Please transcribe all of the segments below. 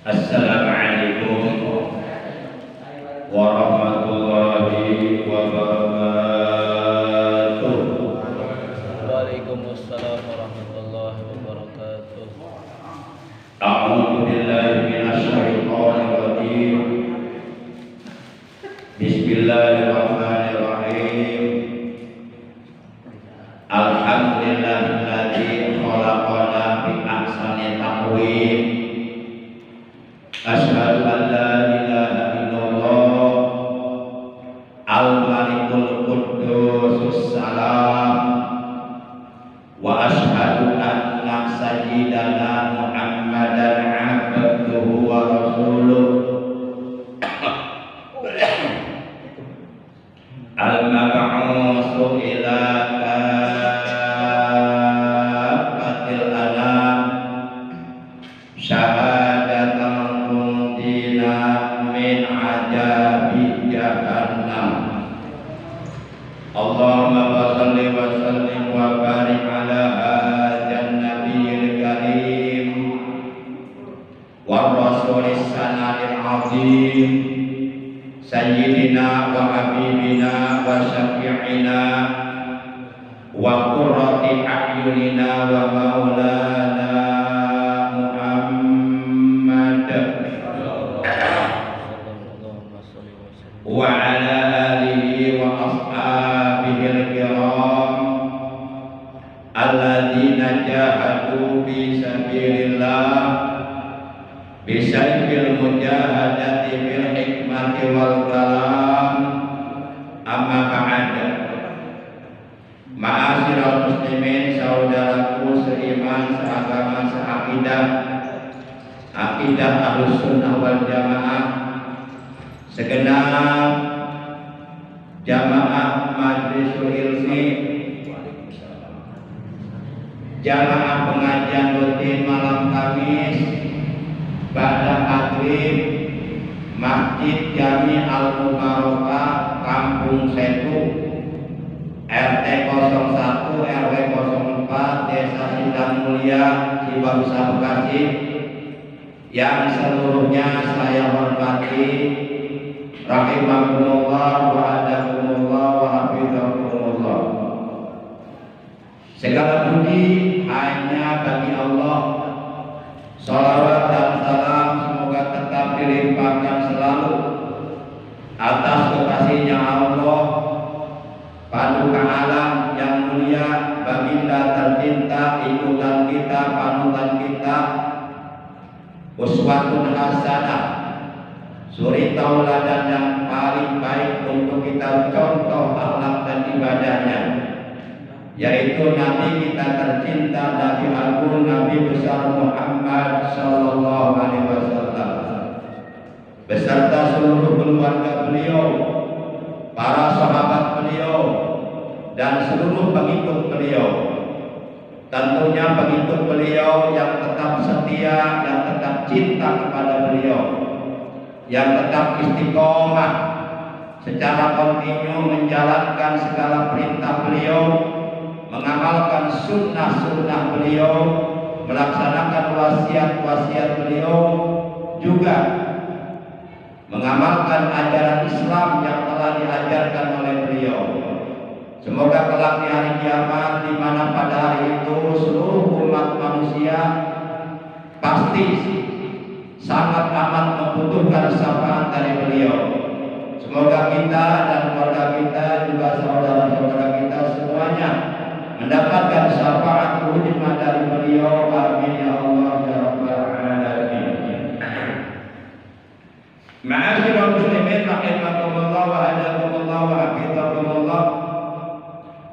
Assalamualaikum warahmatullahi wabarakatuh. Waalaikumsalam warahmatullahi wabarakatuh. A'udzu billahi minasy syaithanir rajim. Bismillahirrahmanirrahim. Alhamdulillahilladzi khalaqana bi ahsani taqwim. Asyhadu an la ilaha illallah al-malikul quddusus salam wa asyhadu anna sayyidana Muhammadan abduhu wa rasuluh al-mab'utsu ila kafatil anam syahadatan kuntina min ajabi jahannam. Allahumma shalli wa sallim wa barik ala hadzal nabiyil karim wa rasulis sanadil azim sayyidina wa habibina wa syafi'ina wa qurrati a'yunina wa maulana Muhammad wa ala alihi wa ashabihi al-kiram alladzina jahadu fi sabilillah bisayfil mujahadati bil hikmati wal kalam. Amma ba'd. Ma'asyiral muslimin, saudaraku seiman, seagama, seakidah, akidah Ahlus Sunnah wal Jamaah, segenap jamaah majlisul ilmi, jamaah pengajian rutin malam Kamis ba'da maghrib, Masjid Jami Al-Mubarakah, Kampung Setu, RT 01 RW 04, Desa Sindang Mulia, Cibangsa, Bekasi, yang seluruhnya saya hormati, rahimakumullah wa adakumullah wa hafizakumullah. Segala puji hanya bagi Allah. Salawat dan salam semoga tetap dilimpahkan selalu atas kekasihnya Allah, paduka alam yang mulia, baginda tercinta, ikutan kita, panutan kita, uswatun hasanah, suri tauladan yang paling baik untuk kita contoh akhlak dan ibadahnya, yaitu Nabi kita tercinta, Nabi agung, Nabi besar Muhammad sallallahu alaihi wasallam beserta seluruh keluarga beliau, para sahabat beliau, dan seluruh pengikut beliau. Tentunya pengikut beliau yang tetap setia, yang tetap cinta kepada beliau, yang tetap istiqomah secara kontinu menjalankan segala perintah beliau, mengamalkan sunnah-sunnah beliau, melaksanakan wasiat-wasiat beliau, juga mengamalkan ajaran Islam yang telah diajarkan oleh beliau. Semoga kelak di hari kiamat, di mana pada hari itu seluruh umat manusia pasti sangat amat membutuhkan syafaat dari beliau. Semoga kita dan keluarga kita, juga saudara-saudara kita semuanya mendapatkan syafaat hikmah dari beliau. Amin ya Allah ya rabbal alamin. Ma'asyiral muslimin rahimakumullah wa hadakumullah wa hafizakumullah.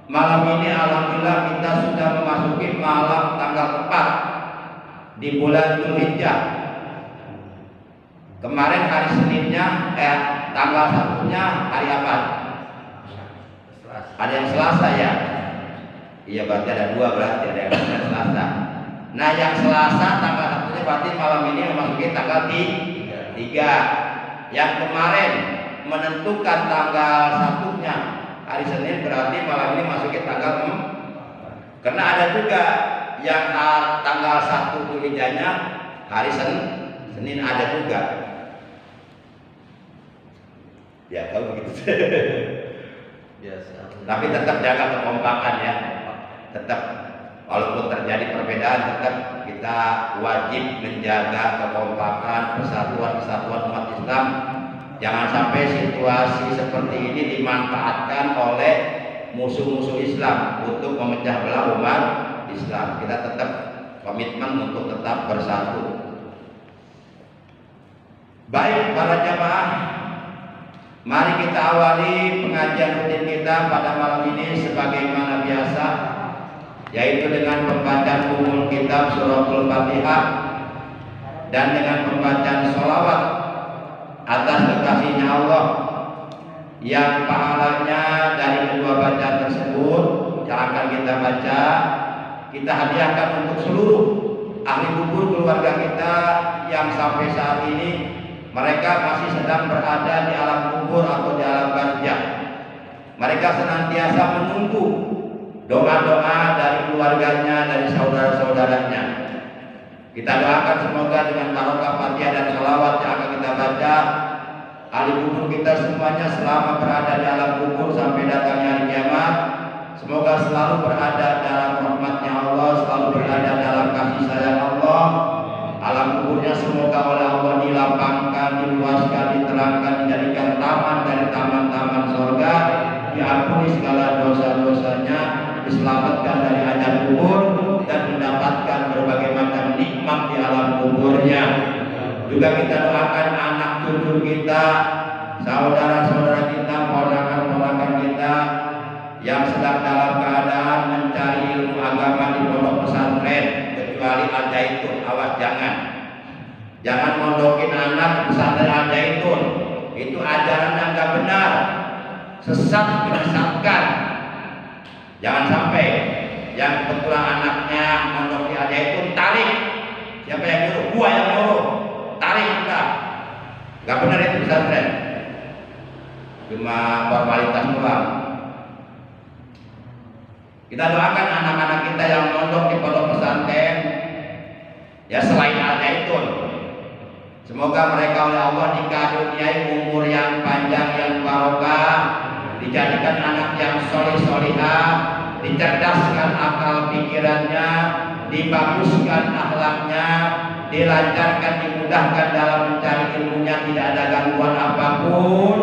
Malam ini alhamdulillah kita sudah memasuki malam tanggal 4 di bulan Dzulhijjah. Kemarin hari Seninnya, tanggal 1-nya hari apa? Hari yang Selasa ya. Iya, berarti ada 2, berarti ada yang Selasa. Nah, yang Selasa tanggal 1-nya berarti malam ini memasuki tanggal 3. Yang kemarin menentukan tanggal 1-nya hari Senin, berarti malam ini masuki tanggal 4. Karena ada juga yang tanggal 1 Dzulhijjahnya hari Senin ada juga. Ya kalau begitu. Biasa. Tapi tetap jaga kekompakan ya. Tetap walaupun terjadi perbedaan, tetap kita wajib menjaga kekompakan, kesatuan umat Islam. Jangan sampai situasi seperti ini dimanfaatkan oleh musuh-musuh Islam untuk memecah belah umat Islam. Kita tetap komitmen untuk tetap bersatu. Baik para jamaah, mari kita awali pengajian rutin kita pada malam ini sebagaimana biasa, yaitu dengan pembacaan umul kitab suratul Fatihah dan dengan pembacaan sholawat atas kekasihnya Allah yang pahalanya dari kedua bacaan tersebut yang akan kita baca kita hadiahkan untuk seluruh ahli kubur keluarga kita yang sampai saat ini mereka masih sedang berada di alam kubur atau di alam barzah. Mereka senantiasa menunggu doa-doa dari keluarganya, dari saudara-saudaranya. Kita doakan semoga dengan barokah Fatihah dan sholawat yang akan kita baca, ahli kubur kita semuanya selama berada di alam kubur sampai datangnya hari kiamat, semoga selalu berada dalam rahmatnya Allah, selalu berada dalam kasih sayang Allah. Alam kuburnya semoga oleh Allah dilapangkan, diluaskan, diterangkan, dijadikan taman dari taman-taman surga, diampuni segala dosa-dosanya, diselamatkan dari azab kubur dan mendapatkan berbagai macam nikmat di alam kuburnya. Juga kita doakan anak cucu kita, saudara-saudara kita, ponakan-ponakan kita yang sedang dalam keadaan mencari ilmu agama di pondok pesantren, kecuali Al-Zaitun. Awas jangan mondokin anak pesantren Al-Zaitun. Itu ajaran yang enggak benar, sesat, menyesatkan. Jangan sampai yang kebetulan anaknya mondok di Al-Zaitun tarik. Siapa yang nyuruh? Gua yang nyuruh. Tarik enggak benar itu pesantren. Cuma formalitas doang. Kita doakan anak-anak kita yang mondok di pondok pesantren, ya selain Al-Zaitun, semoga mereka oleh Allah dikaruniai umur yang panjang yang barokah, dijadikan anak yang soleh-solihah, dicerdaskan akal pikirannya, dibaguskan akhlaknya, dilancarkan, dimudahkan dalam mencari ilmunya, tidak ada gangguan apapun,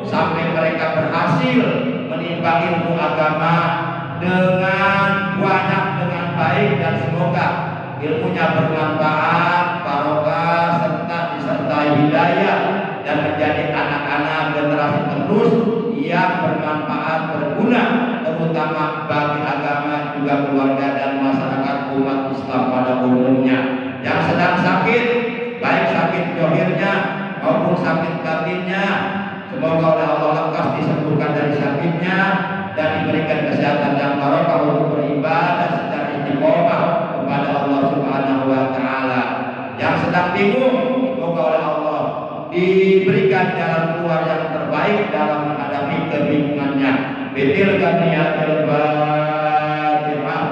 sampai mereka berhasil menimba ilmu agama dengan banyak, dengan baik, dan semoga ilmunya bermanfaat, barokah, serta disertai hidayah dan menjadi anak-anak generasi penerus yang bermanfaat, berguna, terutama bagi agama, juga keluarga dan masyarakat umat Islam pada umumnya. Yang sedang sakit, baik sakit zahirnya maupun sakit batinnya, semoga oleh Allah lekas disembuhkan dari sakitnya dan diberikan kesehatan yang barokah untuk beribadah secara istiqomah kepada Allah Subhanahu wa taala. Yang sedang bingung, semoga oleh Allah diberikan jalan keluar yang terbaik dalam menghadapi kebingungannya. Bitilkan niyatil Fatihah.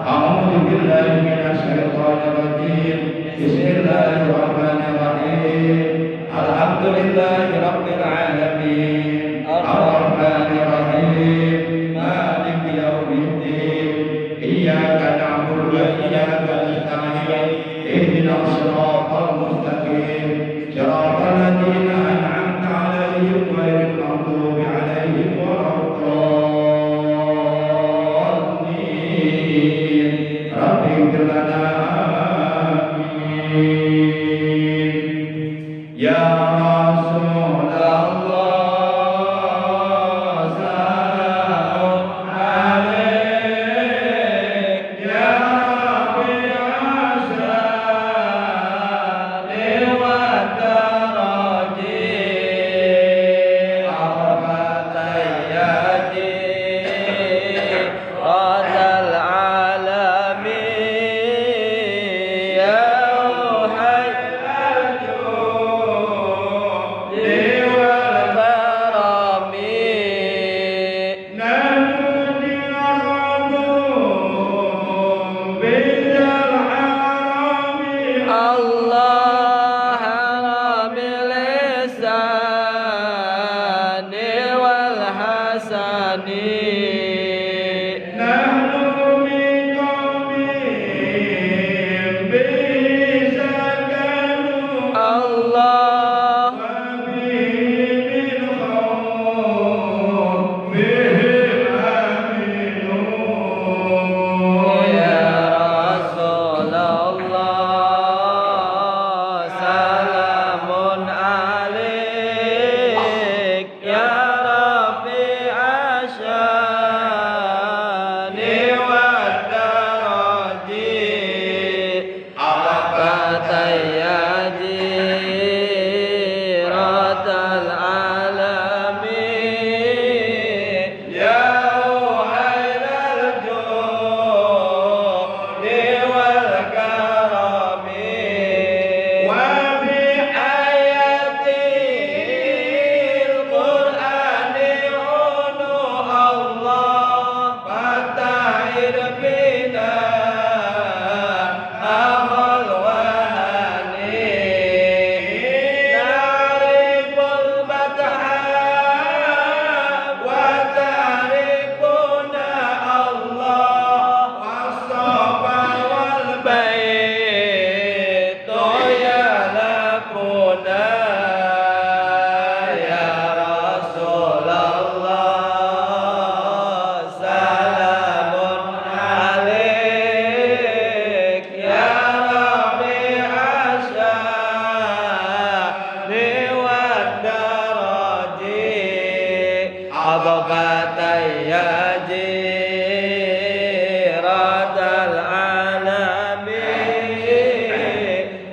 A'udzu billahi minasyaitonir rajim. Bismillahirrahmanirrahim. Alhamdulillahirabbil alamin. Ar-Rahmanir Rahim. Maliki yaumiddin. Iyyaka na'budu wa iyyaka nasta'in. Ihdinas shiratal mustaqim. Shiratal ladzina an'amta 'alaihim ghairil maghdubi 'alaihim waladdallin. Rabbighfir lana. Ya Rasulullah, salam alaik ya biasa lewat daraji arbatayati Radal alami ya Allah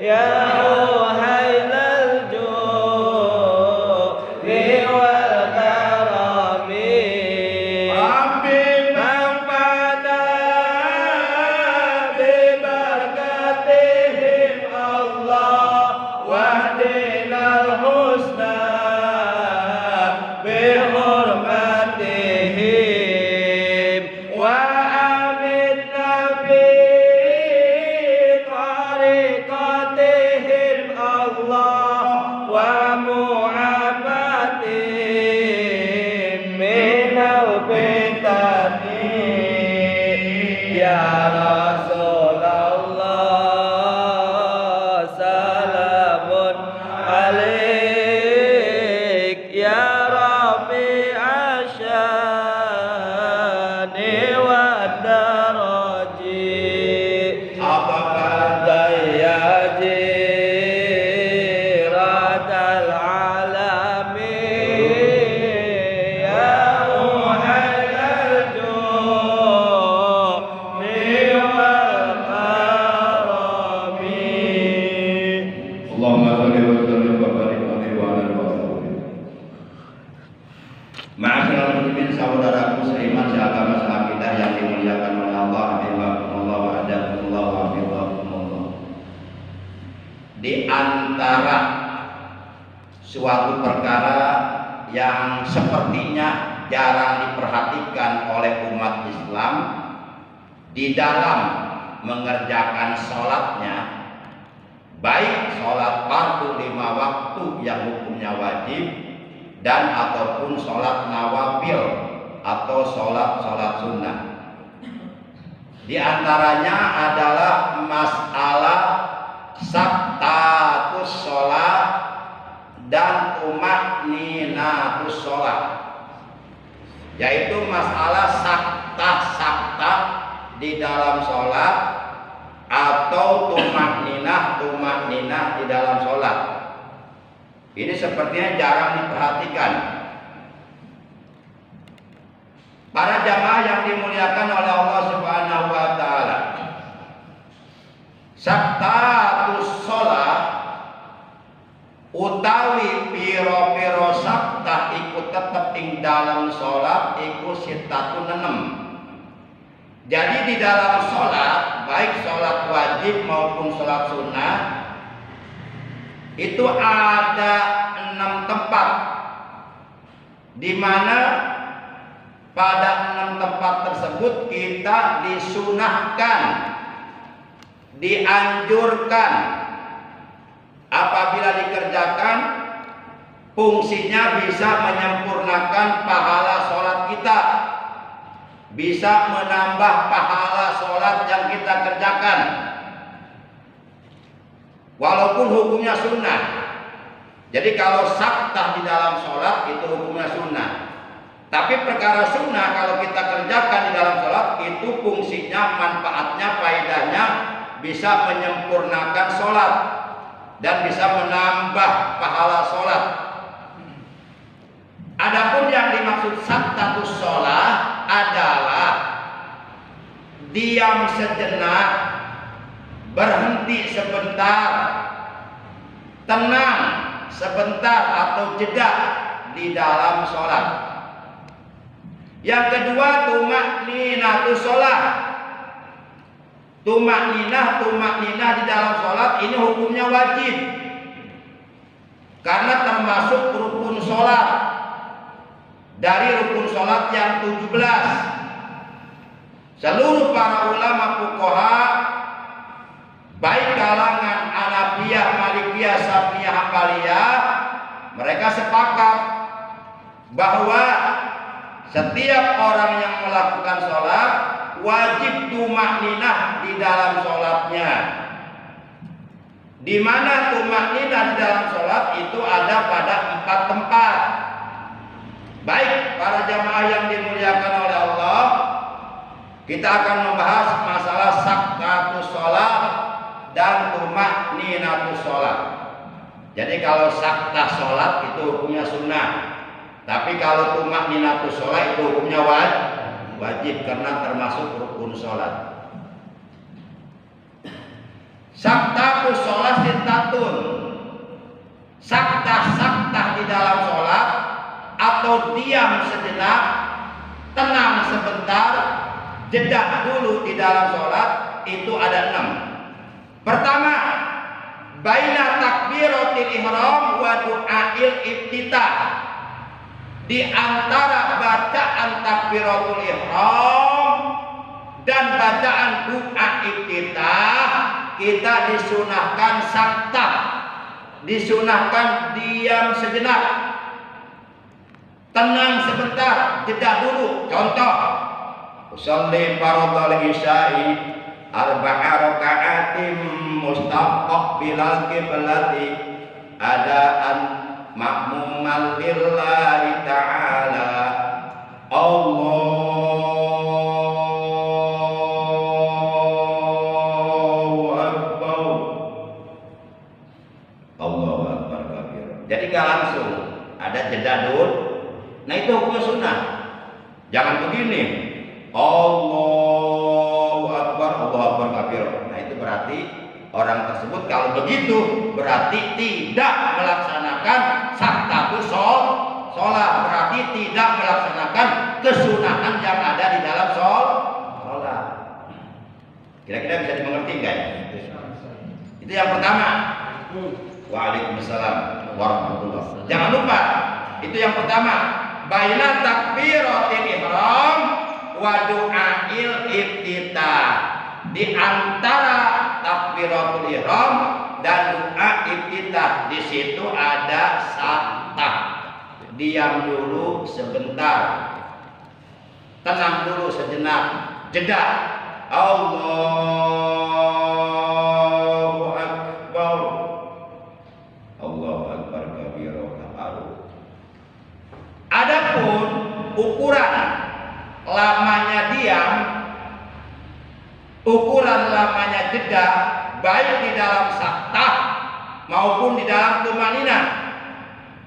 يا أهيل الجود والكرم Rabbi من فدا ببركتهم الله واهدنا الحسنى بحرمتهم وأمتنا في طريقتهم الله ومعافاتهم من الفتن يا رسول الله سلام عليك يا رفيع الشان والدرج يا جيرة العالمين يا أهل الجود والكرم Allahumma sholli wa sallim wa barik alaihi wa ala alihi. Ma'asyiral muslimin, saudaraku seiman seagama seakidah yang dimuliakan oleh Allah, habibakumullah wa adakumullah wa hafizakumullah. Di antara suatu perkara yang sepertinya jarang diperhatikan oleh umat Islam di dalam mengerjakan sholatnya, baik sholat fardu 5 waktu yang hukumnya wajib dan ataupun sholat nawafil atau sholat sunnah. Di antaranya adalah masalah sabtatus sholat dan tumakninatus sholat, yaitu masalah sakta di dalam sholat atau tumakninah di dalam sholat. Ini sepertinya jarang diperhatikan. Para jamaah yang dimuliakan oleh Allah Subhanahu wa taala, sabtatus sholat utawi piro-piro sabta ikut tetep ing dalam sholat ikut sitatun 6. Jadi di dalam sholat, baik sholat wajib maupun sholat sunnah, itu ada 6 tempat, di mana pada 6 tempat tersebut kita disunahkan, dianjurkan apabila dikerjakan, fungsinya bisa menyempurnakan pahala sholat kita, bisa menambah pahala sholat yang kita kerjakan, walaupun hukumnya sunnah. Jadi kalau saktah di dalam sholat itu hukumnya sunnah, tapi perkara sunnah kalau kita kerjakan di dalam sholat itu fungsinya, manfaatnya, faedahnya bisa menyempurnakan sholat dan bisa menambah pahala sholat. Adapun yang dimaksud sabtatus sholat adalah diam sejenak, berhenti sebentar, tenang sebentar atau jeda di dalam sholat. Yang kedua, tumakninatus sholat. Tumakninah di dalam sholat ini hukumnya wajib, karena termasuk rukun sholat. Dari rukun sholat yang 17, seluruh para ulama fuqaha, baik kalangan Hanafiyah, Malikiyah, Syafi'iyah, Hambaliyah, mereka sepakat bahwa setiap orang yang melakukan sholat wajib tumakninah di dalam sholatnya. Di mana tumakninah di dalam sholat itu ada pada 4 tempat. Baik para jamaah yang dimuliakan oleh Allah, kita akan membahas masalah saktatus sholat dan tumakninatus sholat. Jadi kalau saktah sholat itu hukumnya sunnah, tapi kalau tumakninatus sholat itu hukumnya wajib karena termasuk rukun sholat. Saktatus sholat atau diam sejenak, tenang sebentar, jeda dulu di dalam sholat, itu ada 6. Pertama, baina takbiratil ihram wa du'ail iftitah. Di antara bacaan takbiratul ihram dan bacaan doa iftitah, kita disunahkan sakta, disunahkan diam sejenak, tenang sebentar, jeda dulu. Contoh, usolli fardhal isya'i arba'a raka'atin mustaqbilal qiblati adaan ma'muman lillahi ta'ala. Allahu akbar. Allahu akbar kabir. Jadi gak langsung, ada jeda dulu. Nah itu hukum sunnah. Jangan begini, Allahu akbar, Allahu akbar kabir. Nah itu berarti orang tersebut kalau begitu berarti tidak melaksanakan saktatus sholat, berarti tidak melaksanakan kesunahan yang ada di dalam sholat. Kira-kira bisa dimengerti enggak ya? Itu yang pertama. Waalaikumsalam warahmatullahi wabarakatuh. Jangan lupa, itu yang pertama, baina takbiratil ihram wa du'ail iftitah. Di antara takbiratul ihram dan doa iftitah, di situ ada sakta. Diam dulu sebentar, tenang dulu sejenak, jeda. Allahu akbar. Allahu akbar kabira baru. Adapun ukuran lamanya diam, ukuran lamanya jeda, baik di dalam sakta maupun di dalam tumanina,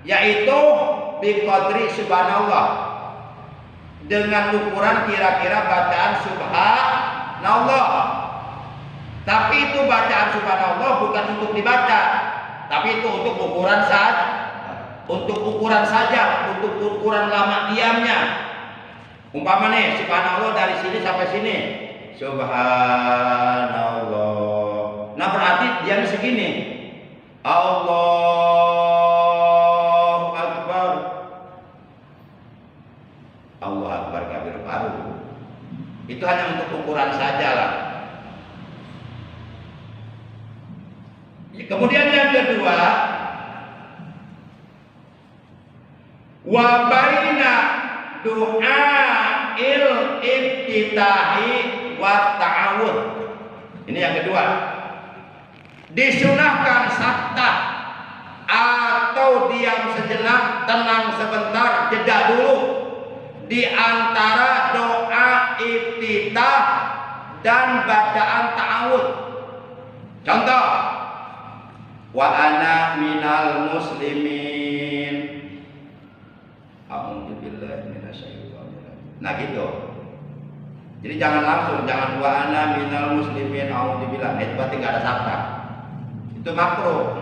yaitu biqadri subhanallah, dengan ukuran kira-kira bacaan subhanallah. Tapi itu bacaan subhanallah bukan untuk dibaca, tapi itu untuk ukuran saja, untuk ukuran lama diamnya. Umpama nih subhanallah dari sini sampai sini, subhanallah. Nah berarti diamnya segini. Allahu akbar. Allahu akbar kabir baru. Itu hanya untuk ukuran saja lah. Kemudian yang kedua, wa baina du'ail iftitahi wa ta'awud. Ini yang kedua. Disunahkan sakta atau diam sejenak, tenang sebentar, jeda dulu di antara doa iftitah dan bacaan ta'awud. Contoh, wa ana minal muslimin. A'udzubillahi minasyaitonir rajim. Nah gitu. Jadi jangan langsung, jangan wa ana minal muslimin a'udzubillah. Itu berarti enggak ada sakta. Itu makruh.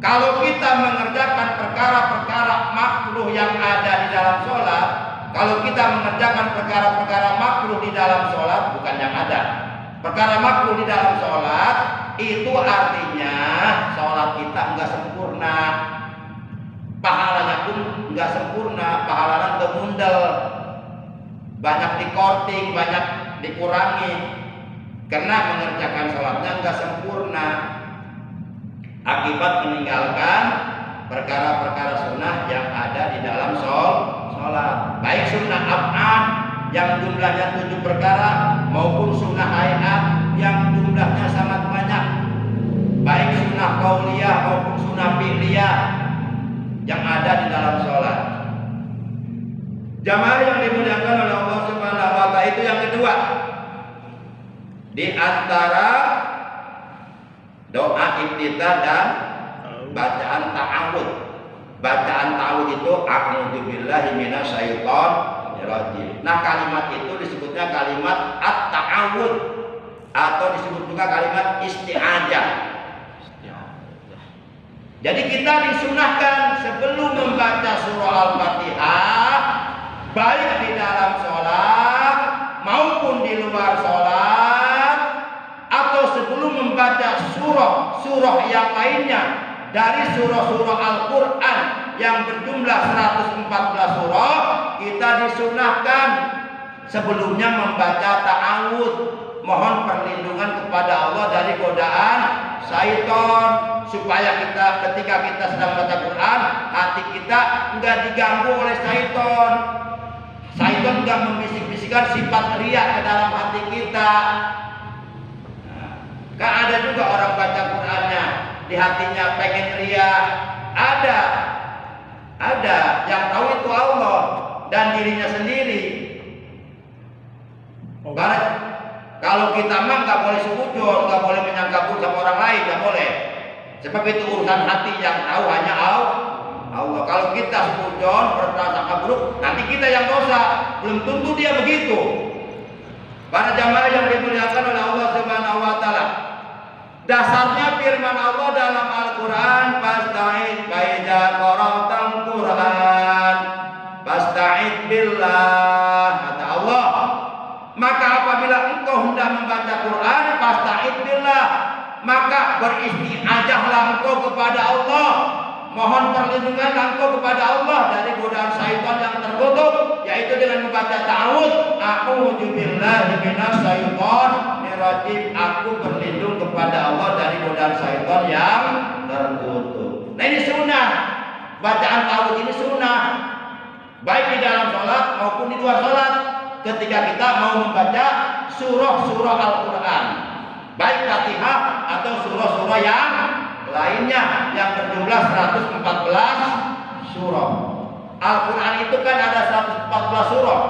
Kalau kita mengerjakan perkara-perkara makruh yang ada di dalam sholat, kalau kita mengerjakan perkara-perkara makruh di dalam sholat, bukan yang ada. Perkara makruh di dalam sholat itu artinya sholat kita enggak sempurna, pahalanya pun enggak sempurna, pahalanya gemundel, banyak dikorting, banyak dikurangi, karena mengerjakan sholatnya enggak sempurna akibat meninggalkan perkara-perkara sunnah yang ada di dalam sholat, baik sunnah ab'ad yang jumlahnya 7 perkara maupun sunnah hayat yang jumlahnya sangat banyak, baik sunnah qauliyah maupun sunnah fi'liyah yang ada di dalam sholat. Jamaah yang dimuliakan oleh Allah Subhanahu wa ta'ala, itu yang kedua. Di antara doa iftitah dan bacaan ta'awud. Bacaan ta'awud itu a'udzubillahi minasyaitonir rajim. Nah, kalimat itu disebutnya kalimat at-ta'awud atau disebut juga kalimat isti'adzah. Jadi kita disunahkan sebelum membaca surah Al-Fatihah baik di dalam sholat maupun di luar sholat, atau sebelum membaca surah yang lainnya dari surah-surah Al-Quran yang berjumlah 114 surah, kita disunahkan sebelumnya membaca ta'awud, mohon perlindungan kepada Allah dari godaan syaitan, supaya ketika kita sedang baca Quran, hati kita enggak diganggu oleh syaitan. Syaitan enggak membisik-bisikkan sifat riya ke dalam hati kita. Kan ada juga orang baca Qurannya di hatinya pengen riya. Ada yang tahu itu Allah dan dirinya sendiri. Kalau kita mah nggak boleh sujud, nggak boleh menyangka buruk sama orang lain, nggak boleh. Sebab itu urusan hati, yang tahu hanya Allah. Kalau kita sujud berprasangka buruk, nanti kita yang dosa. Belum tentu dia begitu. Para jamaah yang dimuliakan oleh Allah Subhanahu wa taala. Dasarnya firman Allah dalam Al-Qur'an, fasta'id baidza qara'tal Qur'an. Fasta'id billah, kata Allah. Maka apabila engkau hendak membaca Quran, fasta'id billah, maka beristi'adzahlah engkau kepada Allah. Mohon perlindungan engkau kepada Allah dari godaan syaitan yang terkutuk, yaitu dengan membaca ta'awudz. A'udzu billahi minasy syaithanir rajim. Aku berlindung kepada Allah dari godaan syaitan yang terkutuk. Nah, ini sunnah. Bacaan ta'awudz ini sunnah, baik di dalam sholat maupun di luar sholat. Ketika kita mau membaca surah-surah Al-Quran, baik Fatihah atau surah-surah yang lainnya yang berjumlah 114 surah. Al-Quran itu kan ada 114 surah.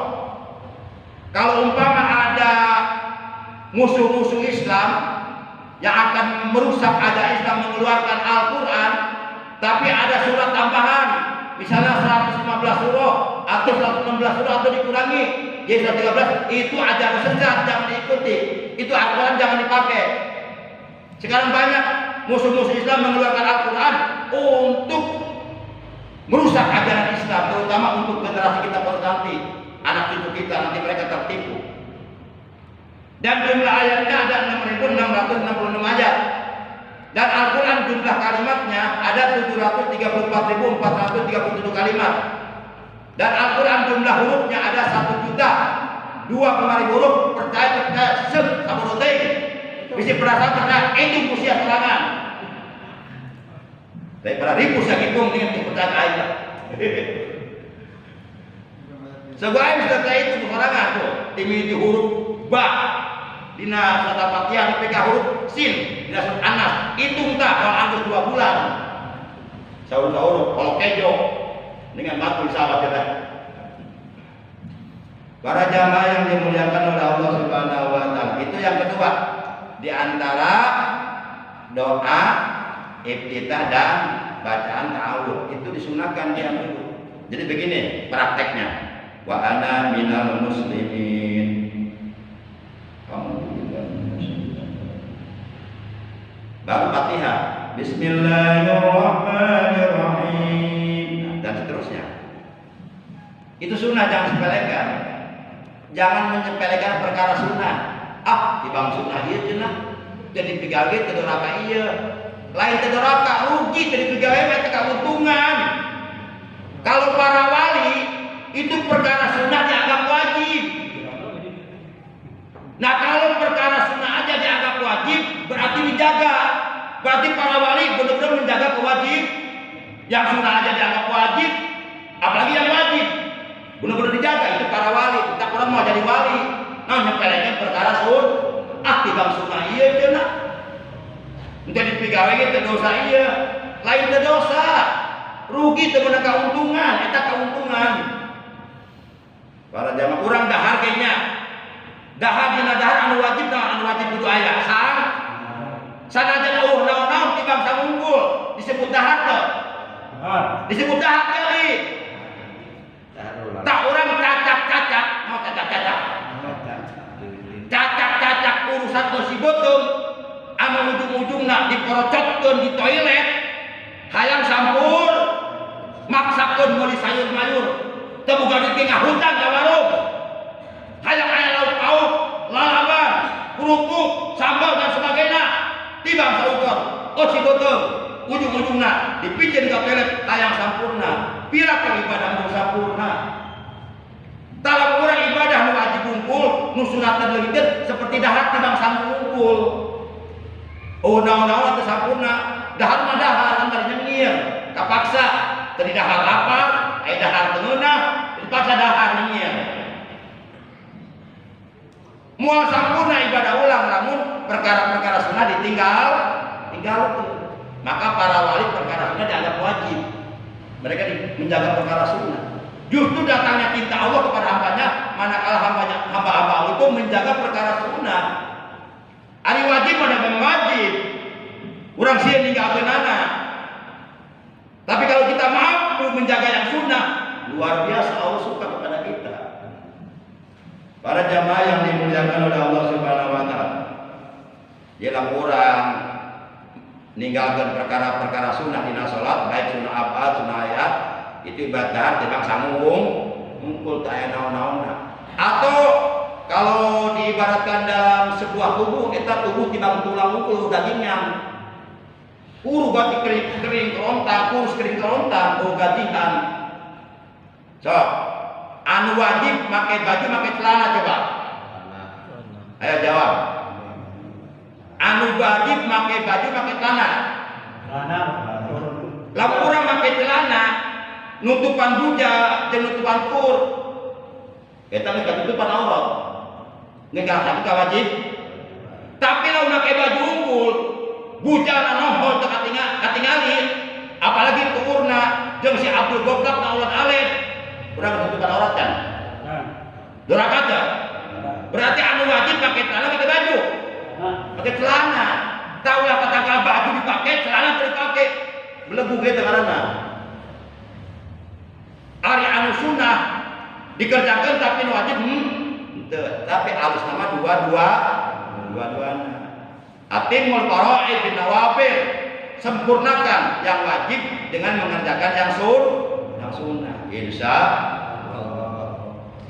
Kalau umpama ada musuh-musuh Islam yang akan merusak ajaran Islam, mengeluarkan Al-Quran, tapi ada surat tambahan, misalnya 115 surah atau 116 surah atau dikurangi jadi 113, itu ajaran sesat, jangan diikuti. Itu Al-Quran jangan dipakai. Sekarang banyak musuh-musuh Islam mengeluarkan Al-Quran untuk merusak ajaran Islam, terutama untuk generasi kita nanti, anak cucu kita, nanti mereka tertipu. Dan jumlah ayatnya ada 6.666 ayat. Dan Al-Quran jumlah kalimatnya ada 734.437 kalimat. Dan Al-Quran jumlah hurufnya ada 1.025.000 huruf. Percaya saburutai bisa perasaan itu usia serangan. Daripada ribu saya hitung dengan kepercayaan ayat. Sebagai serta itu serangan tuh dimiliki huruf ba, dina surat Al-Fatihah dipegang huruf sin, dina surat An-Nas hitung tak kalau anggap 2 bulan. Sahur-sahur kalau kejo dengan batu sawah kita. Para jamaah yang dimuliakan oleh Allah Subhanahu wa taala, itu yang kedua di antara doa iftitah dan bacaan ta'awudz, itu disunahkan dia dulu. Jadi begini prakteknya, wa ana minal muslimin. Baru Fatihah, bismillahirrahmanirrahim, dan seterusnya. Itu sunnah, jangan sepelekan. Jangan menyepelekan perkara sunnah. Dibang sunnah iya cenah. Jadi pegawai ke doraka iya. Lain ke doraka rugi, jadi pegawai mereka keuntungan. Kalau para wali itu perkara sunnah dianggap wajib. Nah, kalau perkara sunnah aja dianggap wajib, berarti dijaga. Berarti para wali benar-benar menjaga kewajib. Yang sunnah aja dianggap wajib, apalagi yang wajib benar-benar dijaga. Itu para wali. Kita orang mau jadi wali, nah nyepelekan perkara tibang sunnah iya cenah. Menjadi pegawai itu dosa iya, lain dosa. Rugi temen keuntungan, eta keuntungan. Para jamaah urang dah harganya. Dahar dina dahar anu wajib kudu aya. Sanajan naon-naon tibang samungkul disebut dahar teh. Disebut dahar kali. Tak orang cacak-cacak, mau cacak-cacak. Cacak-cacak urusan tersebut anu ujung-ujungna diporocotkeun di toilet, hayang sampur, maksakeun meuli sayur mayur. teu buka duit ke ngahutang ka warung. Hayang aya lauk pauk, lalaban, kerupuk, sambal dan sebagainya. Tibang saukur, oh si beuteung, ujung-ujungna dipikeun ka pelet hayang sampurna. Pira ka ibadah nu sampurna. Talam urang ibadah nu wajib ngumpul, nu sunatna leungiteun seperti dahar tibang sanggup ngumpul. Oh naon-naon teu sampurna, dahar mah dahar antara nyengir, kapaksa teu di dahar lapar, aya dahar teu ngeunah, dipaksa dahar nyengir. Moal sampurna ibadah ulang namun perkara-perkara sunnah ditinggal. Maka para wali perkara sunnah dianggap wajib. Mereka menjaga perkara sunnah. Justru datangnya cinta Allah kepada hambanya, manakala hamba-hamba Allah itu menjaga perkara sunnah. Ari wajib pada memang wajib. Urang sieun ninggalkeunana. Tapi kalau kita mampu menjaga yang sunnah, luar biasa Allah suka kepada kita. Para jamaah yang dimuliakan oleh Allah Subhanahu wa taala. Ialah orang ninggalkan perkara-perkara sunnah dina salat, baik sunnah abad, sunnah ayat, itu ibadah tibang sanggung ngumpul teu aya naon-naonna. Atau kalau diibaratkan dalam sebuah tubuh, eta tubuh tibang tulang ngumpul dagingnya. Uru gati kering kerontang, kurus kering kerontang, gajihan. So, anu wajib pakai baju, pakai celana coba. Ayo jawab. Anu wajib pakai baju, pakai celana. Lamun urang pakai celana, nutupan buja, jeung nutupan kur. Eta mah katutupan aurat. Ninggal sakit ka wajib. Tapi lamun pakai baju unggul, bujana nohol teu katingali, apalagi tuurna jeung si Abdul Goblak na ulat alit. Urang nutupan aurat kan? Durakat ya? Berarti anu wajib pakai celana, pakai baju. Pakai celana. Tahu lah katakan baju dipakai, celana teu dipake. Belegu ge teh ngaranna. Ari anu sunnah dikerjakan tapi nu wajib teu. Tapi alus nama dua-duana. Atimul faraid bin nawafil. Sempurnakan yang wajib dengan mengerjakan yang sunnah. Insya Allah.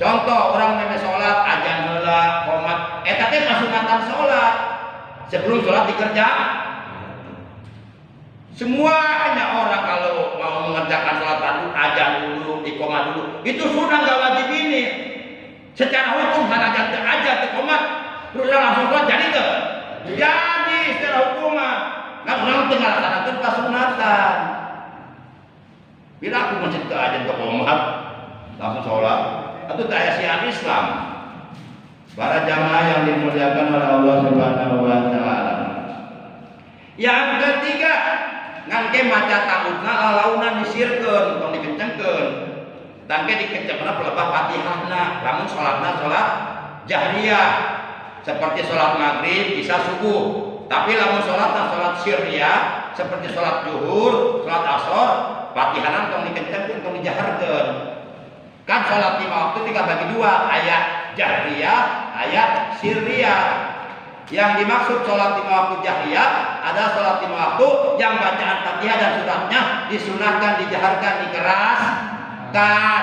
Contoh orang meme sholat ajan heula qomat, eta teh kasunatan sholat. Sebelum sholat dikerjakan. Semuanya orang kalau mau mengerjakan sholat dulu, ajan dulu, iqomah dulu, itu sunnah nggak wajib ini. Secara hukum kan ajan iqomah, terus langsung sholat jadi tuh. Jadi secara hukum mah nggak pernah tinggal laksanakan kasunatan. Bila aku masih ke ajan iqomah, langsung sholat, itu keasiaan Islam. Para jamaah yang dimuliakan oleh Allah Subhanahu wa taala. Yang ketiga, ngangke maca ta'udna lalaunan disirkeun, tong dikencengkeun. Tangke dikencengkeun pelebah Fatihahna, lamun salatna salat jahriyah. Seperti salat maghrib, isya, subuh. Tapi lamun salatna salat sirriyah, seperti salat zuhur, salat asar, Fatihahna tong dikencengkeun, tong dijaharkeun. Kan salat 5 waktu dibagi dua, ayat jahriyah, ayat sirriyah. Yang dimaksud salat 5 waktu jahriyah ada salat 5 waktu yang bacaan Fatihah dan suratnya disunahkan, dijaharkan, dikeraskan,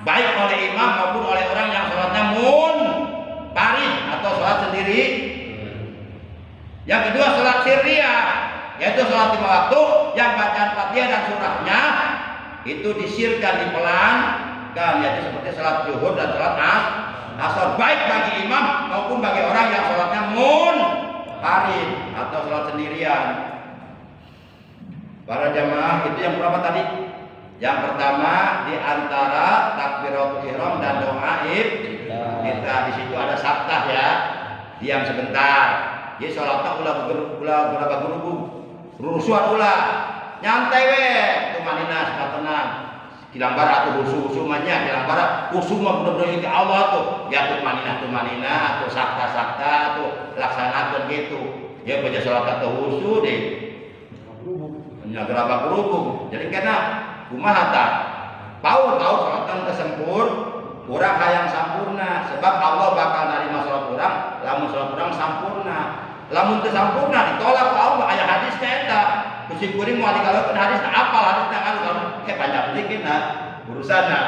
baik oleh imam maupun oleh orang yang salatnya munfarid atau salat sendiri. Yang kedua salat sirriyah, yaitu salat 5 waktu yang bacaan Fatihah dan surahnya itu disirkan, dipelankan, yaitu seperti salat zuhur dan salat asar, baik bagi imam maupun bagi orang yang sholatnya munfarid atau sholat sendirian. Para jamaah itu yang berapa tadi? Yang pertama di antara takbiratul ihram dan doa kita di situ ada sabtah ya, diam sebentar. Jadi sholatnya ulah berubah, rusuhan ulah, nyantai tumanina tenang. Kilambara atau husu manya, kilambara husu mah bener-bener ke Allah tuh. Ya tumanina atau sakta tuh laksanakan gitu. Ya baca salat atau husu deh. Nya gerabak kerubuk. Jadi kena kumaha tah? Tahu salatan kesempur, urang hayang sampurna sebab Allah bakal narima salat urang lamun salat urang sampurna. Lamun teu sampurna ditolak Allah aya hadis eta. Kucing kuring mau dikalaukeun hadis apal hadisna kan panjang dikit urusanna.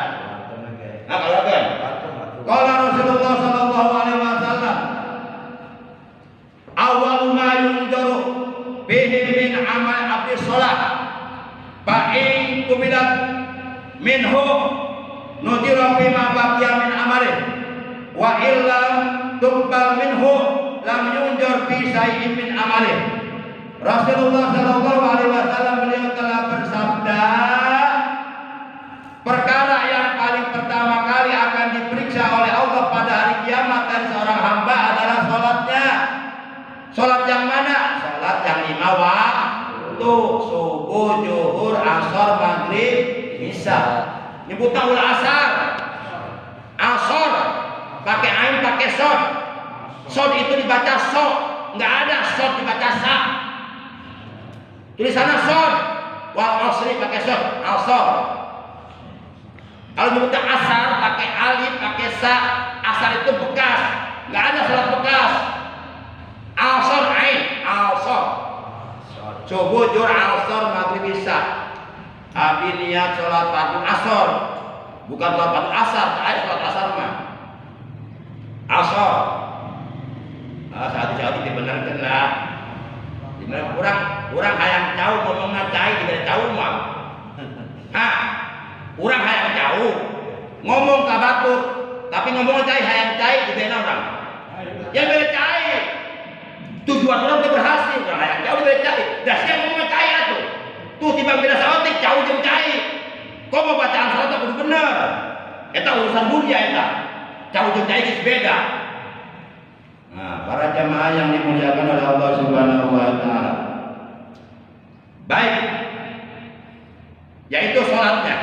Nah, kalau kan. Qala Rasulullah sallallahu alaihi wasallam, awwalu ma yunzaru bihi min amal abdi shalah fa in kubilat minhu nudira bima baqiya min amali wa illam tuqbal minhu lam yunzar fi syai'in min amali. Rasulullah sallallahu alaihi wasallam beliau telah bersabda, perkara yang paling pertama kali akan diperiksa oleh Allah pada hari kiamat dari seorang hamba adalah sholatnya. Sholat yang mana? Sholat yang 5 waktu, subuh, zuhur, asar, maghrib, isya. Nyebutnya ul asar. Asar pakai ain, pakai sod. Sod itu dibaca sod, nggak ada sod dibaca sa. Tulisannya sod. Wal asri pakai sod, asar. Kalau nyebutnya asar pakai alif, pakai sa. Asar itu bekas, nggak ada sholat bekas. Asar ain, asar. Subuh, zuhur, asar, maghrib, isya. Abi niat sholat fardu asar, bukan sholat fardu asar. Sholat asar mah asar. Saat dibenarkan lah. Dibenar kurang hayang jauh ngomongnya cai diberi jauh mah. Kurang hayang jauh ngomong kabatur, tapi ngomongnya cai hayang cai diberi orang. Yang diberi cai tujuan orang udah berhasil, orang hayang jauh diberi cai. Dah siang ngomongnya cai atuh. Tuh tiba beda saotik jauh jeung cai. Kok mau bacaan salat kudu bener. Eta urusan dunia eta. Jauh jeung cai geus beda. Nah, para jamaah yang dimuliakan oleh Allah Subhanahu wa taala. Baik. Yaitu salatnya.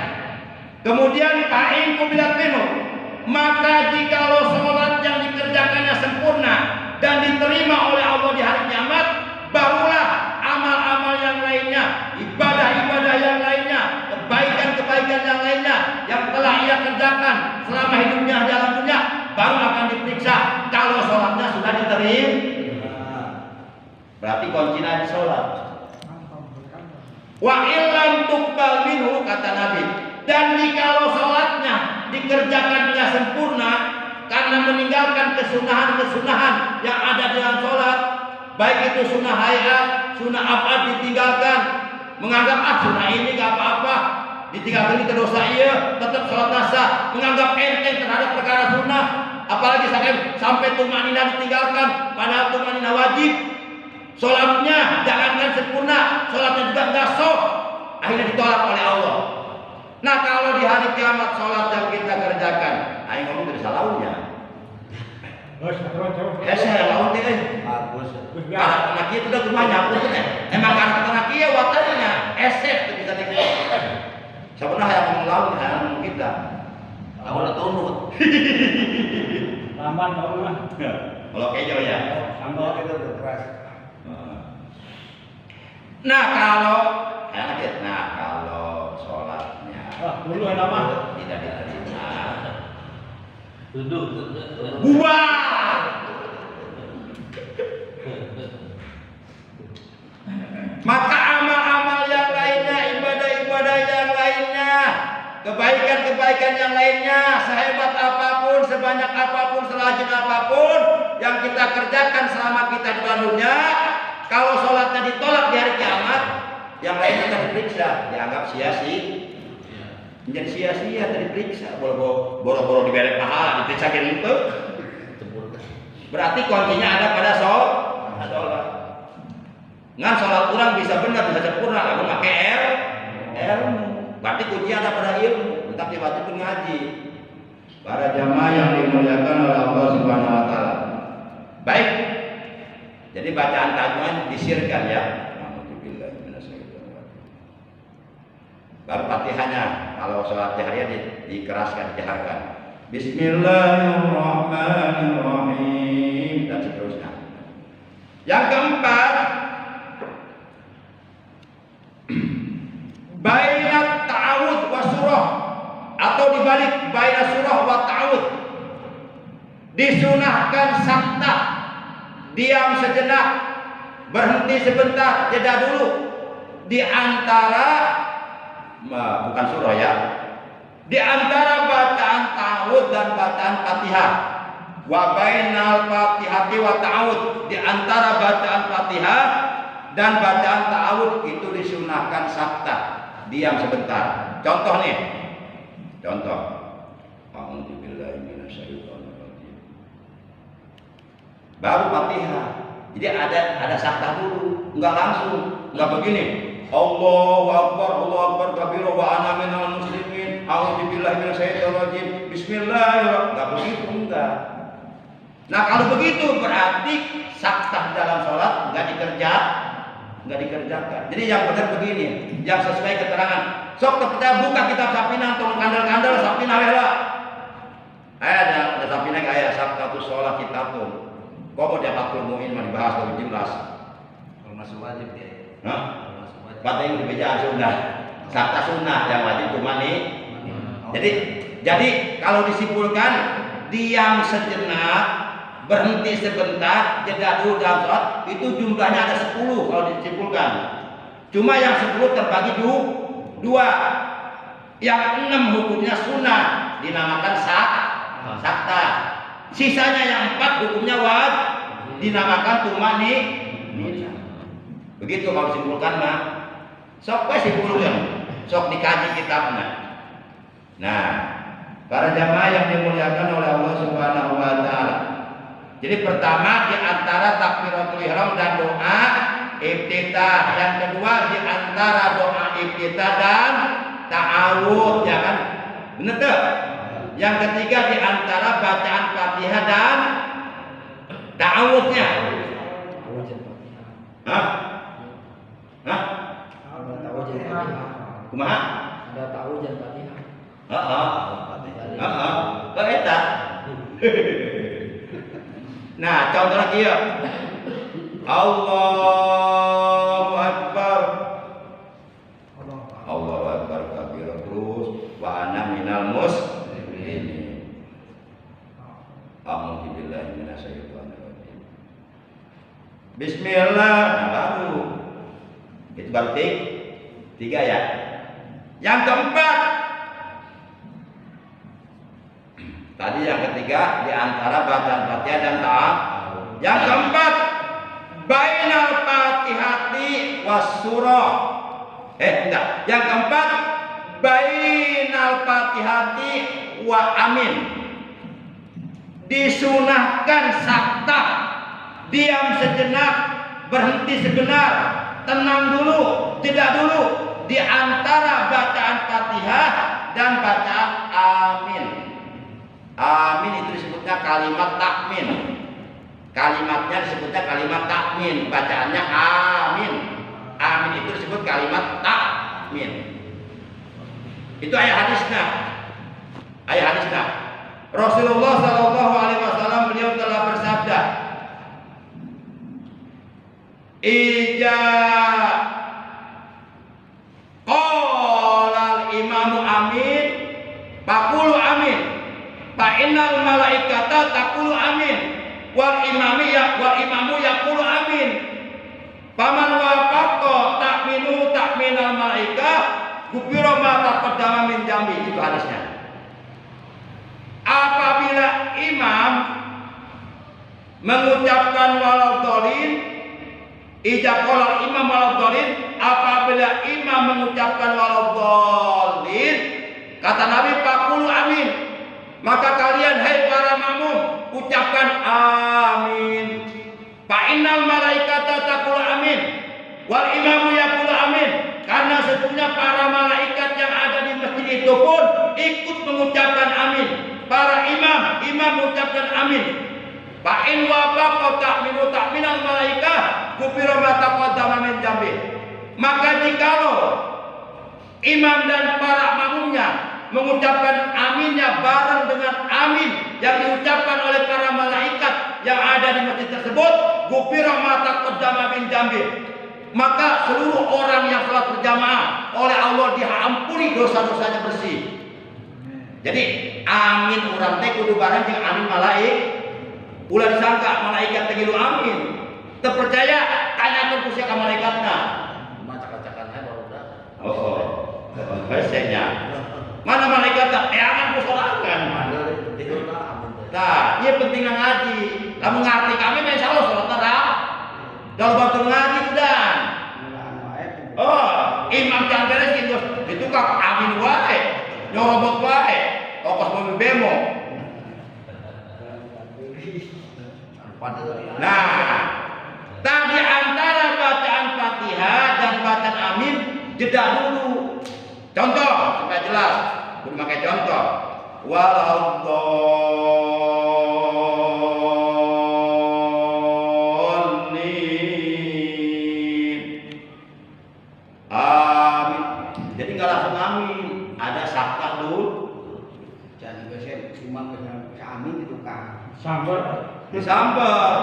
Kemudian fa'in kubilat minhu, maka jikalau salat yang dikerjakannya sempurna dan diterima oleh Allah di hari kiamat, barulah amal-amal yang lainnya, ibadah-ibadah yang lainnya, kebaikan-kebaikan yang lainnya yang telah ia kerjakan selama hidupnya dalam dunia baru akan diperiksa. Kalau sholatnya sudah diterima, berarti kuncinya di sholat. Wa illam tuqbal minhu, kata Nabi, dan jikalau sholatnya dikerjakan tidak sempurna karena meninggalkan kesunahan-kesunahan yang ada dalam sholat, baik itu sunnah hayat, sunnah abad ditinggalkan, menganggap sunnah ini gak apa-apa, ditinggalkan itu dosa iya, tetap sholat nasa, menganggap enteng terhadap perkara sunnah, apalagi sampai tumanina ditinggalkan, padahal tumanina wajib. Sholatnya jangankan sempurna, sholatnya juga nggak sah, akhirnya ditolak oleh Allah. Nah, kalau di hari kiamat sholat yang kita kerjakan, ayo ngomong dari salahnya. Saya lawan teh. Bagus. Karena anak itu udah rumah nyaput teh. Emang karena anak kia watannya eset tuh bisa dikit. Sebenarnya yang ngelawan yang kita. Awalnya turut. Lamban tahu lah. Kalau kejo ya. Sambal itu udah keras. Nah, kalau sholatnya dulu nama tidak diterima. Duduk. Bubar. Maka amal-amal yang lainnya, ibadah-ibadah yang lainnya, kebaikan-kebaikan yang lainnya, sehebat apapun, sebanyak apapun, selajin apapun yang kita kerjakan selama kita di dunia, kalau sholatnya ditolak di hari kiamat, yang lainnya akan diperiksa, dianggap sia-sia. Menjadi sia-sia tadi periksa, boro-boro diberi pahala, diperiksa gitu. Berarti kuncinya ada pada sholat. Ngan sholat kurang bisa benar, bisa sempurna, lalu pakai ilmu. Berarti kuncinya ada pada ilmu, tetap diwajibkan ngaji. Para jamaah yang dimuliakan oleh Allah Subhanahu wa taala. Baik. Jadi bacaan tajwid disirkan ya. Baru Fatihahnya kalau sholat jahriyah dikeraskan, dijaharkan. Bismillahirrahmanirrahim dan seterusnya. Yang keempat, bainat ta'awud wa surah, atau dibalik bainat surah wa ta'awud. Disunahkan sakta, diam sejenak, berhenti sebentar, jeda dulu di antara bukan surah ya, Di antara bacaan ta'awud dan bacaan Fatihah. Wa bainal Fatihati wa ta'awud. Di antara bacaan Fatihah dan bacaan ta'awud itu disunahkan sakta, diam sebentar. Contoh nih. Contoh. A'udzubillahi minasyaitonirrajim. Baru Fatihah. Jadi ada sakta dulu, enggak langsung, enggak begini. Allahu Akbar kabira wa ana minal muslimin. A'udzubillahi minasyaitonirrajim. Bismillahirrahmanirrahim. Enggak begitu, enggak. Nah, kalau begitu berarti sakta dalam sholat enggak dikerjakan. Jadi yang benar begini, yang sesuai keterangan. Sok kita buka kitab Sapina tong kandel-kandel Sapina heula. Ada Sapina kayak sakta tu sholat kitabun. Kok mau dapat ilmuin mah dibahas lebih jelas. Kalau masuk wajib ya. Hah? Pateng dibejaan sunnah. Sakta sunnah yang wajib cuma nih. Jadi kalau disimpulkan diam sejenak, berhenti sebentar, jeda dulu dalam sholat, itu jumlahnya ada 10 kalau disimpulkan. Cuma yang 10 terbagi dua. Yang 6 hukumnya sunnah, dinamakan sakta. Sisanya yang 4 hukumnya wajib, dinamakan tumani. Begitu kalau disimpulkan mah. Sok simpulkan, sok dikaji kitabnya. Nah, para jamaah yang dimuliakan oleh Allah Subhanahu wa taala. Jadi pertama di antara takbiratul ihram dan doa iftitah, yang kedua di antara doa iftitah dan ta'awud, ya kan? Benar tuh? Yang ketiga di antara bacaan Fatihah dan ta'awudnya. Hah? Hah? Kumaha? Ada ta'awud dan Fatihah. Kok eta? Nah, contoh lagi ya. Allahu Akbar. Allahu Akbar kabira terus wa ana minal muslimin. A'udzubillahi minasyaitonirrajim. Bismillah. Nah, baru. Itu berarti 3 ya. Yang keempat, tadi yang ketiga di antara bacaan Fatihah dan ta'awud. Yang keempat, bainal Fatihati was surah. Enggak. Yang keempat, bainal Fatihati wa amin. Disunahkan sakta, diam sejenak, berhenti sebentar, tenang dulu, jeda dulu di antara bacaan Fatihah dan bacaan amin. Amin itu disebutnya kalimat takmin. Kalimatnya disebutnya kalimat takmin, bacaannya amin. Amin itu disebut kalimat takmin. Itu ayat hadisnya. Ayat hadisnya. Rasulullah Shallallahu Alaihi Wasallam beliau telah bersabda, Ija qolal imamu amin, pakulu amin. Fa innal malaikata taqulu amin wal imamu yaqulu amin. Paman wafaqa ta'minu ta'minal malaikah gufira ma taqaddama min jambi. Itu hadisnya. Apabila imam mengucapkan walau dhalin, ija qala imam walau dhalin, apabila imam mengucapkan walau dhalin, kata Nabi faqulu amin. Maka kalian hai para makmum ucapkan amin. Fa innal malaikata taqulu amin wal imamu yaqulu amin. Karena sesungguhnya para malaikat yang ada di masjid itu pun ikut mengucapkan amin. Para imam mengucapkan amin. Fa in wafaqa ta'minu ta'minal malaikah gufira ma taqaddama min jambi. Maka jikalau imam dan para makmumnya mengucapkan aminnya bareng dengan amin yang diucapkan oleh para malaikat yang ada di masjid tersebut, gufira ma taqaddama min jambi. Maka seluruh orang yang salat berjamaah oleh Allah diampuni dosa-dosanya bersih. Jadi amin urang teh kudu bareng jeung amin malaik. Ulah disangka malaikat teh gilu amin. Teu percaya tanyakeun ku sia ka malaikatna. Cuma cak-cakan baru udah. Hesenya. Mana malaikat penting ngaji. Lah mengerti kami insya Allah sholat neraka. Kalau batul ngaji itu dan. Oh, imam jangan beres gitu. Itu kak amin wae, nyorobot wae, ongkos mobil bemo. Nah, tadi antara bacaan Fatihah dan bacaan amin jeda dulu. Contoh supaya jelas, kudu pakai contoh. Waladdallin. Amin. Jadi nggak langsung amin, ada saktah dulu. Jadi biasanya cuma dengan amin itu kan. Disambar.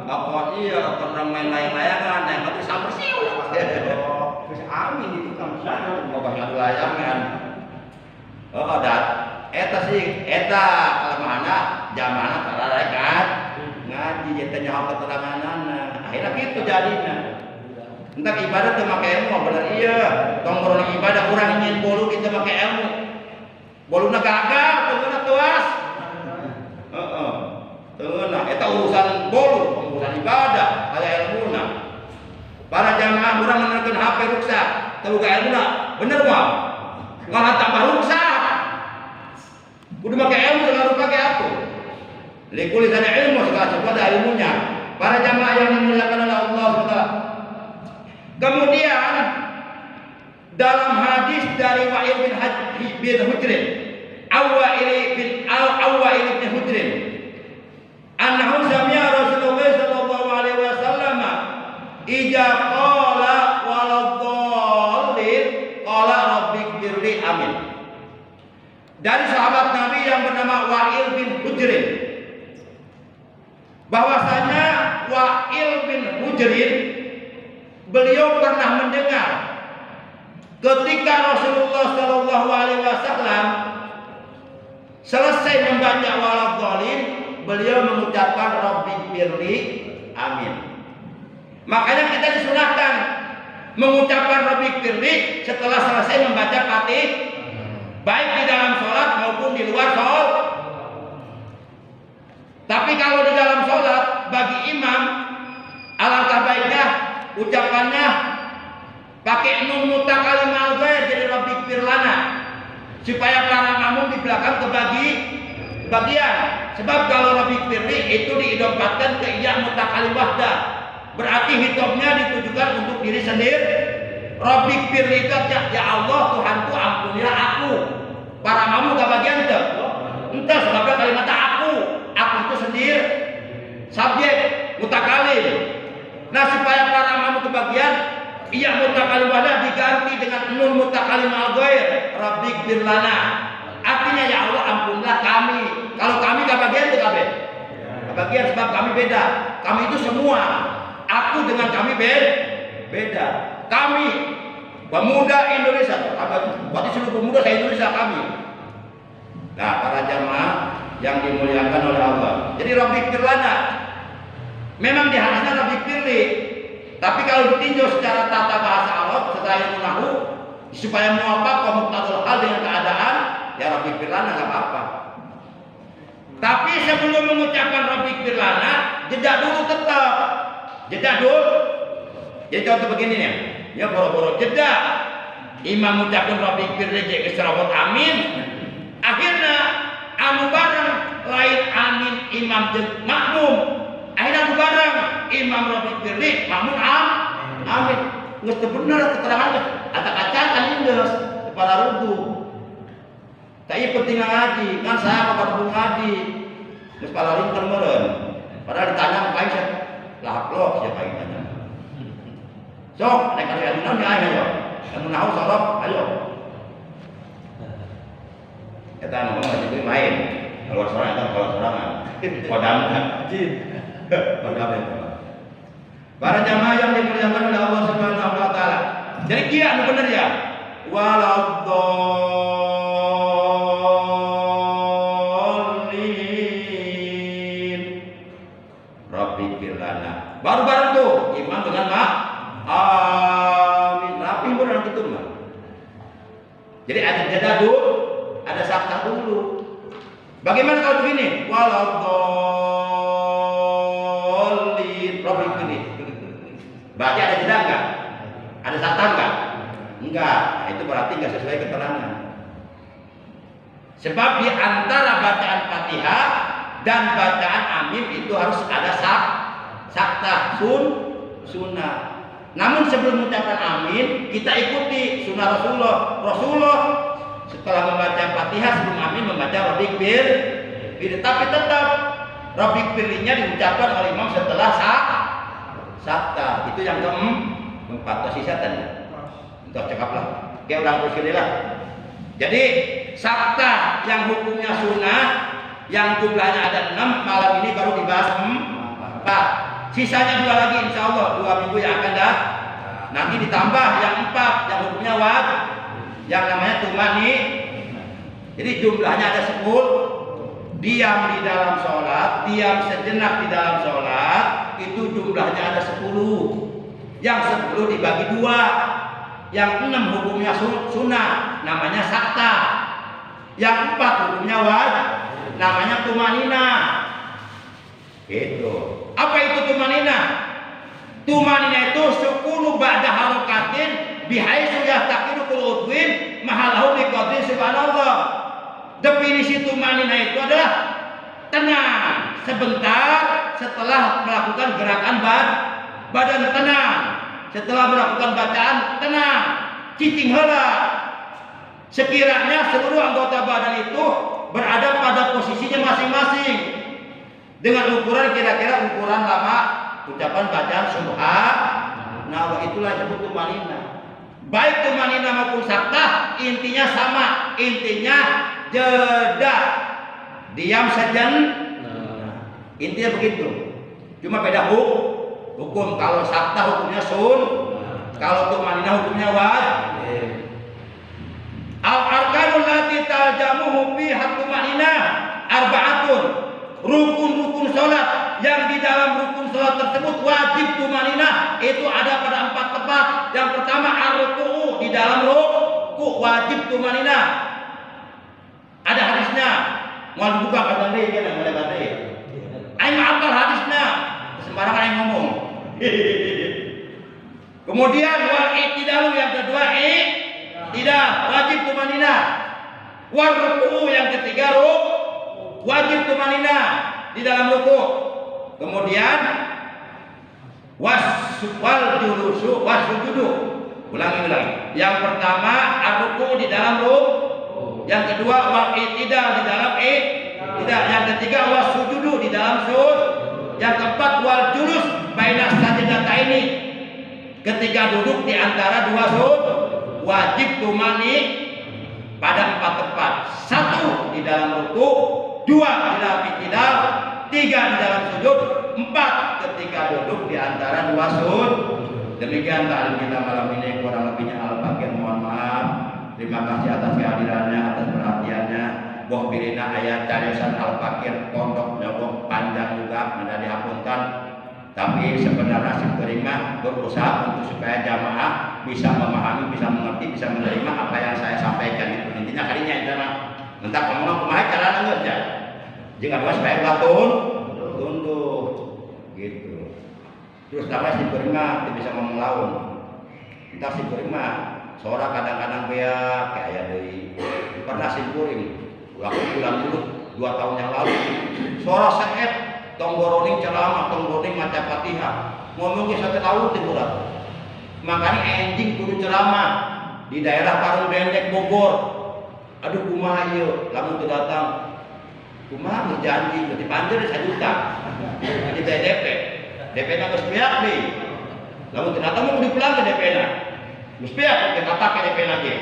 Apa iya karena main layang-layangan, yang penting sambar sih. Terus amin itu kan. Mau banyak layangan. Oh, dan eta sih, eta kelemahanna zamana tararakat ngaji eta nyaho keteranganana. Akhirnya gitu jadinya. Entah ibadah teu make ilmu bener iya. Tong kurang ibadah kurang ingin bolu kita make ilmu. Boluna gagal, teuna tuas. Heeh. Teuna eta urusan bolu, urusan ibadah, aya ilmuna. Para jamaah urang menerkeun HP rusak, teu ga ilmuna. Bener moal? Malah tambah rusak. Kudu make ilmu dengan pakai apa? Likuli sana ilmu segala sesuatu ada ilmunya. Para jamaah yang dimuliakan oleh Allah SWT. Kemudian dalam hadis dari Wa'il bin Hujrin, Awwa'il bin Hujrin, annahu sami'a Rasulullah sallallahu alaihi wasallam idza qala waladdallin qala rabbighfirli amin. Dari sahabat Nabi yang bernama Wa'il bin Hujrin, bahwasanya Wa'il bin Hujrin beliau pernah mendengar ketika Rasulullah Shallallahu Alaihi Wasallam selesai membaca waladdallin, beliau mengucapkan rabbighfirli amin. Makanya kita disunahkan mengucapkan rabbighfirli setelah selesai membaca Fatihah, baik di dalam sholat maupun di luar sholat. Tapi kalau di dalam sholat bagi imam, alangkah baiknya ucapannya pakai nun mutakalim al-ghair, jadi rabbighfir lana, supaya para makmum di belakang kebagi bagian. Sebab kalau rabbighfirli itu diidopatkan ke iya mutakalim wahdah, berarti hitopnya ditujukan untuk diri sendiri. Rabbighfirli itu ya Allah Tuhanku ampunilah aku. Para makmum kebagian itu. Entah sebabnya kalimat aku itu sendiri subjek mutakalim. Nah, supaya para makmum kebagian iya mutakalim wahdah diganti dengan nun mutakalim al-ghair, rabbighfir lana. Artinya ya Allah ampunilah kami. Kalau kami kebagian itu kabeh. Kebagian sebab kami beda. Kami itu semua. Aku dengan kami beda. Kami pemuda Indonesia, berarti seluruh pemuda se-Indonesia kami. Nah, para jamaah yang dimuliakan oleh Allah. Jadi rabbighfir lana memang di hadisnya rabbighfirli, tapi kalau ditinjau secara tata bahasa Arab setelah ilmu nahwu supaya muafaq wa muqtadal hal dengan keadaan, ya rabbighfir lana enggak apa-apa. Tapi sebelum mengucapkan rabbighfir lana, jeda dulu tetap. Jeda dulu. Jadi contoh begini nih. Ya boro-boro jeda. Imam mengucapkan rabbighfirli ke serabot amin. Akhirnya anu bareng lain amin imam jeung makmum. Akhirnya anu bareng imam rabbighfirli makmum amin. Geus teu bener keterangan acak-acakan kan geus para rudu. Tapi penting ngaji, kan saya bakal ngaji. Geus palaringkeun meureun. Padahal ditanya ka Aisyah, lah lo siapa yang tanya? Sok, nek ada ilmu naon ayo. Ilmu nahu sorok, ayo. Kita ngomong lagi main. Kalau sorangan atau kalau sorangan. Kodamkan. Kodamkan. Para jamaah yang dimuliakan oleh Allah Subhanahu wa taala. Jadi kia anu bener ya. Waladdallin. Rabbighfir lana. Baru bareng tuh imam dengan amin. Rapi bener gitu mah. Jadi ada jeda dulu, ada saktah dulu. Bagaimana kalau begini? Waladhdallin. Robi begini. Berarti ada jeda enggak? Ada sakta enggak? Enggak. Nah, itu berarti enggak sesuai keterangan. Sebab di antara bacaan Fatihah dan bacaan amin itu harus ada sakta, sunnah. Namun sebelum mengucapkan amin, kita ikuti sunnah Rasulullah. Rasulullah setelah membaca Fatihah sebelum amin membaca Rabbik bir. Tapi tetap Rabbik birnya diucapkan oleh imam setelah sakta. Itu yang keempat. Atau sisa tadi. Untuk cekaplah. Oke, ulang terus lah. Jadi sakta yang hukumnya sunnah, yang jumlahnya ada 6, malam ini baru dibahas 4. Sisanya 2 lagi insya Allah 2 minggu yang akan datang. Nanti ditambah yang 4 yang hukumnya wajib, yang namanya tumani. Jadi jumlahnya ada 10. Diam di dalam sholat, diam sejenak di dalam sholat, itu jumlahnya ada 10. Yang 10 dibagi 2. Yang 6 hukumnya sunnah, namanya sakta. Yang 4 hukumnya wajib, namanya tumanina. Itu. Apa itu tumanina? Tumanina itu sukunu ba'da harokatin bihaitsu yastaqiru kullu udwin mahalahu biqadri subhanallah. Definisi tumanina itu adalah tenang sebentar setelah melakukan gerakan badan tenang. Setelah melakukan bacaan tenang, cicing heula. Sekiranya seluruh anggota badan itu berada pada posisinya masing-masing dengan ukuran kira-kira ukuran lama ucapan bacaan subhanallah. Itulah disebut tumanina. Baik tumanina maupun sakta intinya sama, intinya jeda, diam sejenak. Intinya begitu. Cuma beda hukum. Kalau sakta hukumnya kalau tumanina hukumnya wajib. Al-arkanul lati taljamuhu fi tumanina arba'atun. Rukun-rukun salat yang di dalam rukun salat tersebut wajib tumanina itu ada pada 4 tempat. Yang pertama ar-ruku', di dalam ruku' wajib tumanina. Ada hadisnya. Mau dibuka kata dia kan ada kata dia. Aing hafal hadisnya. Sembarangan yang ngomong. Kemudian wal i'tidalu yang kedua tidak wajib tumanina. Wal ruku' yang ketiga wajib tumanina di dalam ruku'. Kemudian wal julusu wasujudu. Ulangi. Yang pertama ar-ruku' di dalam ruku'. Yang kedua wal i'tidal di dalam tidak. Yang ketiga wasujudu di dalam sujud. Yang keempat wal julus baina sajdataini. Ketika duduk di antara 2 sujud wajib tumani pada 4 tempat. 1 di dalam ruku', 2 di dalam i'tidal, 3 di dalam sujud, 4 ketika duduk di antara 2 sujud. Demikian ta'lim kita malam ini, kurang lebihnya al-fakir mohon maaf. Terima kasih atas kehadirannya, atas perhatiannya. Boh birina ayat carisan al-fakir pondok nyobok panjang juga menjadi dihapunkan. Tapi sebenarnya si terima berusaha untuk supaya jamaah bisa memahami, bisa mengerti, bisa menerima apa yang saya sampaikan itu. Intinya kalinya itu entah kamu kemarin cara ngerja. Jika dua supaya tunduk gitu. Terus nama si terima dia bisa ngomong laun. Entah si terima suara kadang-kadang dia kayak dari pernah si kuring. Waktu bulan dulu 2 tahun yang lalu suara seet tonggoroning ceramah tonggoroning maca Fatihah ngomongnya 1 tahun tiburan. Makanya anjing kudu ceramah di daerah Parung Bendek Bogor. Aduh kumaha ieu lamun teu datang kumaha janji berarti panjer 1 juta di DP na geus piak deui lamun teu datang mau dipulang ke DP na geus piak ke kata ke DP na ge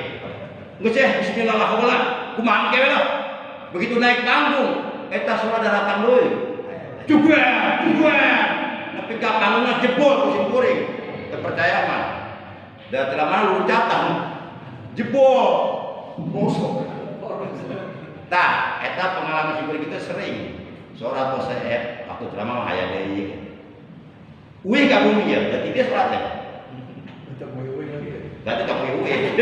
geus bismillahirrahmanirrahim kumaha kewe lah. Begitu naik panggung, eta suara daratan deui. Juga. Tapi ka panggungna jebol musim kuring. Terpercaya mah. Da ceramah loncatan. Jebol. Bosok. Tah, eta pengalaman si kuring kita sering. Suara tos seet, waktu ceramah mah aya deui. Uih ka bumi ya, berarti dia sholat ya. Berarti tak uih.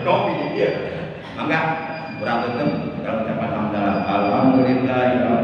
Kopi dia. Mangga kurang tutup dalam ucapan alhamdulillah. Bismillahirrahmanirrahim.